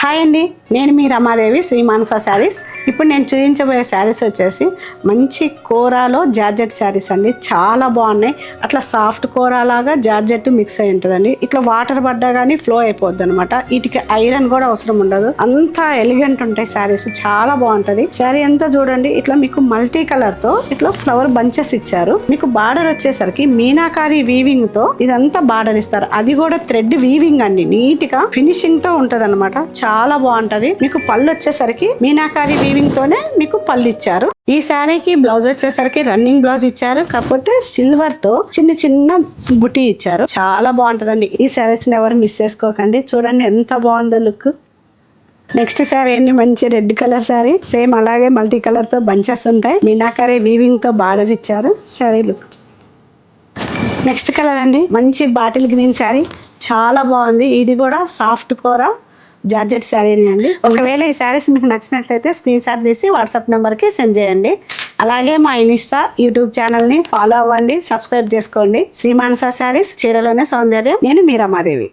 Hi అండి, నేను మీ రమాదేవి శ్రీ మానస శారీస్. ఇప్పుడు నేను చూపించబోయే శారీస్ వచ్చేసి మంచి కోరాలో జార్జెట్ శారీస్ అండి. చాలా బాగున్నాయి. అట్లా సాఫ్ట్ కోరాలాగా జార్జెట్ మిక్స్ అయి ఉంటుందండి. ఇట్లా వాటర్ పడ్డా కానీ ఫ్లో అయిపోద్ది అనమాట. వీటికి ఐరన్ కూడా అవసరం ఉండదు. అంతా ఎలిగెంట్ ఉంటాయి శారీస్. చాలా బాగుంటది. శారీ అంతా చూడండి, ఇట్లా మీకు మల్టీ కలర్ తో ఇట్లా ఫ్లవర్ బంచెస్ ఇచ్చారు. మీకు బార్డర్ వచ్చేసరికి మీనాకారి వీవింగ్ తో ఇదంతా బార్డర్ ఇస్తారు. అది కూడా థ్రెడ్ వీవింగ్ అండి. నీట్ గా ఫినిషింగ్ తో ఉంటది అనమాట. చాలా బాగుంటది. మీకు పళ్ళు వచ్చేసరికి మీనాకారి వీవింగ్ తోనే మీకు పళ్ళు ఇచ్చారు. ఈ శారీకి బ్లౌజ్ వచ్చేసరికి రన్నింగ్ బ్లౌజ్ ఇచ్చారు. కాకపోతే సిల్వర్ తో చిన్న చిన్న బుటీ ఇచ్చారు. చాలా బాగుంటదండి. ఈ శారీస్ ని ఎవరు మిస్ చేసుకోకండి. చూడండి ఎంత బాగుందో లుక్. నెక్స్ట్ శారీ అండి, మంచి రెడ్ కలర్ శారీ. సేమ్ అలాగే మల్టీ కలర్ తో బంచెస్ ఉంటాయి. మీనాకారి వీవింగ్ తో బార్డర్ ఇచ్చారు. శారీ లుక్. నెక్స్ట్ కలర్ అండి, మంచి బాటిల్ గ్రీన్ శారీ. చాలా బాగుంది. ఇది కూడా సాఫ్ట్ కోరా జార్జెట్ శారీ అండి. ఒకవేళ ఈ శారీస్ మీకు నచ్చినట్లయితే స్క్రీన్ షాట్ తీసి వాట్సాప్ నెంబర్కి సెండ్ చేయండి. అలాగే మా ఇన్స్టా యూట్యూబ్ ఛానల్ని ఫాలో అవ్వండి, సబ్స్క్రైబ్ చేసుకోండి. శ్రీ మానస శారీస్, చీరలోనే సౌందర్యం. నేను మీ రమాదేవి.